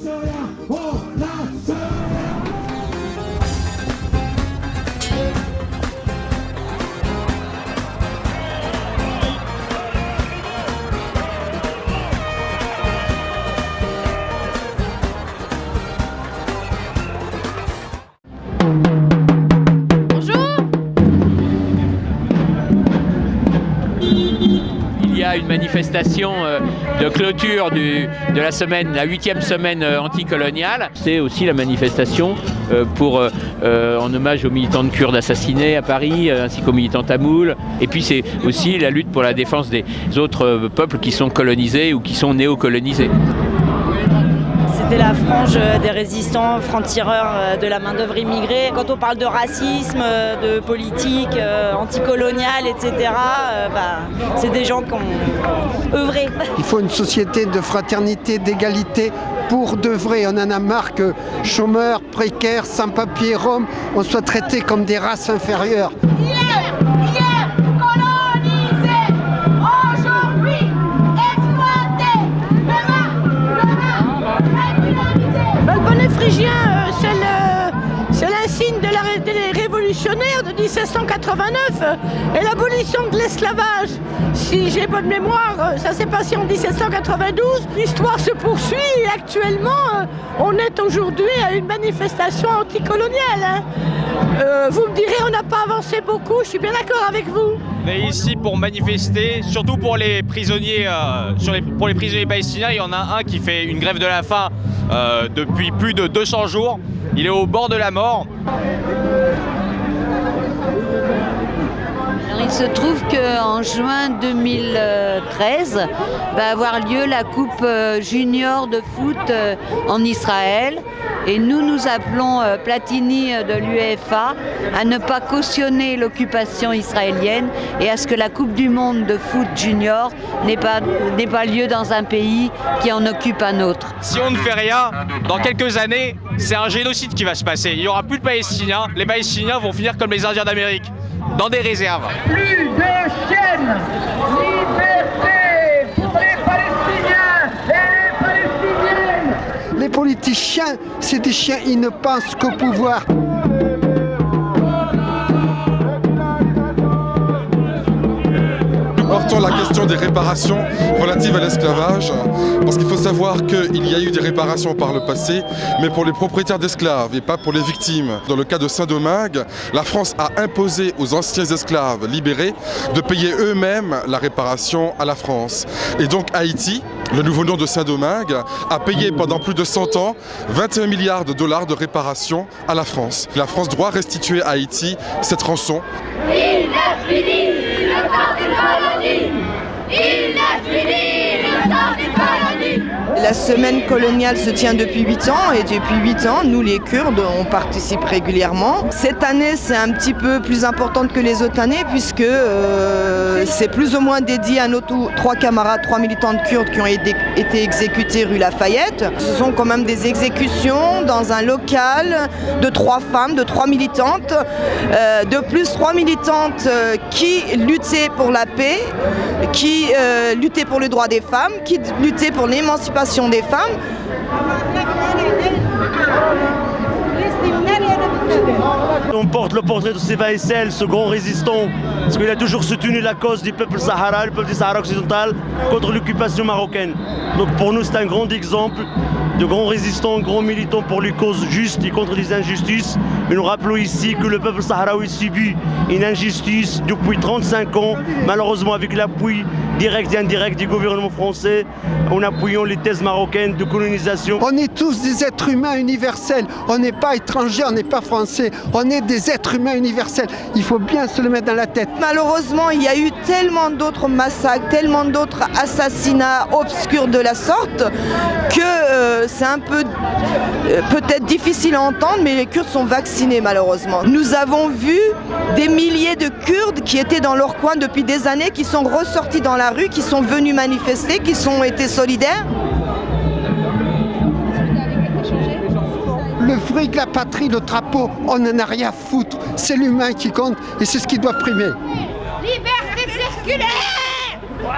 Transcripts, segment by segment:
Il y a une manifestation de clôture de la semaine, la 8e semaine anticoloniale. C'est aussi la manifestation en hommage aux militants kurdes assassinés à Paris, ainsi qu'aux militants tamouls. Et puis c'est aussi la lutte pour la défense des autres peuples qui sont colonisés ou qui sont néocolonisés. C'était la frange des résistants, francs-tireurs de la main-d'œuvre immigrée. Quand on parle de racisme, de politique anticoloniale, etc., c'est des gens qui ont œuvré. Il faut une société de fraternité, d'égalité pour de vrai. On en a marre que chômeurs, précaires, sans-papiers, roms, on soit traités comme des races inférieures. Le bonnet phrygien, c'est l'insigne des révolutionnaires de 1789 et l'abolition de l'esclavage. Si j'ai bonne mémoire, ça s'est passé en 1792. L'histoire se poursuit et actuellement, on est aujourd'hui à une manifestation anticoloniale. Vous me direz, on n'a pas avancé beaucoup, je suis bien d'accord avec vous. On est ici pour manifester, surtout pour les prisonniers, pour les prisonniers palestiniens. Il y en a un qui fait une grève de la faim depuis plus de 200 jours. Il est au bord de la mort. Alors, il se trouve qu'en juin 2013 va avoir lieu la Coupe junior de foot en Israël. Et nous appelons Platini de l'UEFA à ne pas cautionner l'occupation israélienne et à ce que la Coupe du monde de foot junior n'ait pas lieu dans un pays qui en occupe un autre. Si on ne fait rien, dans quelques années, c'est un génocide qui va se passer. Il n'y aura plus de Palestiniens. Les Palestiniens vont finir comme les Indiens d'Amérique, dans des réserves. Plus de chaînes, liberté pour les Palestiniens et les Palestiniennes. Les politiciens, c'est des chiens, ils ne pensent qu'au pouvoir. Nous portons la question des réparations relatives à l'esclavage, parce qu'il faut savoir qu'il y a eu des réparations par le passé, mais pour les propriétaires d'esclaves et pas pour les victimes. Dans le cas de Saint-Domingue, la France a imposé aux anciens esclaves libérés de payer eux-mêmes la réparation à la France. Et donc Haïti, le nouveau nom de Saint-Domingue, a payé pendant plus de 100 ans 21 milliards de dollars de réparation à la France. La France doit restituer à Haïti cette rançon. Il est fini le temps des colonies. Il est fini le temps des colonies. La semaine coloniale se tient depuis 8 ans et depuis 8 ans, nous les Kurdes, on participe régulièrement. Cette année, c'est un petit peu plus importante que les autres années puisque c'est plus ou moins dédié à nos 3 camarades, 3 militantes kurdes qui ont été exécutées rue Lafayette. Ce sont quand même des exécutions dans un local de 3 femmes, de 3 militantes. De plus, 3 militantes qui luttaient pour la paix, qui luttaient pour le droit des femmes, qui luttaient pour l'émancipation des femmes. On porte le portrait de Seba Essel, ce grand résistant, parce qu'il a toujours soutenu la cause du peuple Sahara, le peuple du Sahara occidental, contre l'occupation marocaine. Donc pour nous, c'est un grand exemple de grands résistants, grands militants pour les causes justes et contre les injustices. Mais nous rappelons ici que le peuple sahraoui subit une injustice depuis 35 ans, malheureusement avec l'appui direct et indirect du gouvernement français, en appuyant les thèses marocaines de colonisation. On est tous des êtres humains universels. On n'est pas étrangers, on n'est pas français. On est des êtres humains universels. Il faut bien se le mettre dans la tête. Malheureusement, il y a eu tellement d'autres massacres, tellement d'autres assassinats obscurs de la sorte que c'est un peu peut-être difficile à entendre, mais les Kurdes sont vaccinés malheureusement. Nous avons vu des milliers de Kurdes qui étaient dans leur coin depuis des années, qui sont ressortis dans la rue, qui sont venus manifester, qui ont été solidaires. Le fric, la patrie, le drapeau, on n'en a rien à foutre. C'est l'humain qui compte et c'est ce qui doit primer. Liberté de circuler. Oh,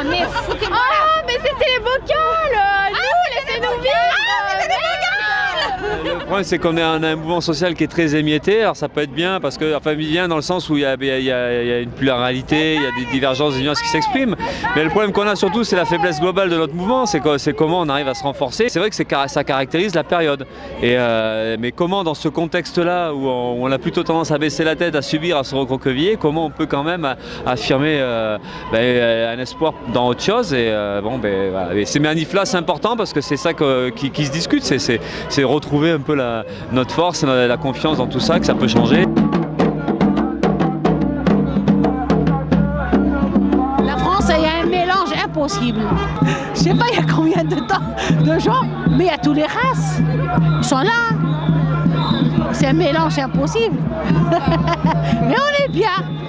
mais c'était les vocales. Nous, laissez-nous vivre. problème, c'est qu'on a un mouvement social qui est très émietté. Alors ça peut être bien, parce que, enfin bien dans le sens où il y a une pluralité, il y a des divergences, des nuances qui s'expriment. Mais le problème qu'on a surtout, c'est la faiblesse globale de notre mouvement, c'est comment on arrive à se renforcer. C'est vrai que ça caractérise la période. Mais comment dans ce contexte-là, où on a plutôt tendance à baisser la tête, à subir, à se recroqueviller, comment on peut quand même affirmer un espoir dans autre chose. Voilà. Et ces manifs-là, c'est important parce que c'est ça qui se discute, c'est retrouver un peu notre force, la confiance dans tout ça, que ça peut changer. La France, il y a un mélange impossible. Je sais pas il y a combien de gens, mais il y a toutes les races. Ils sont là. C'est un mélange impossible. Mais on est bien.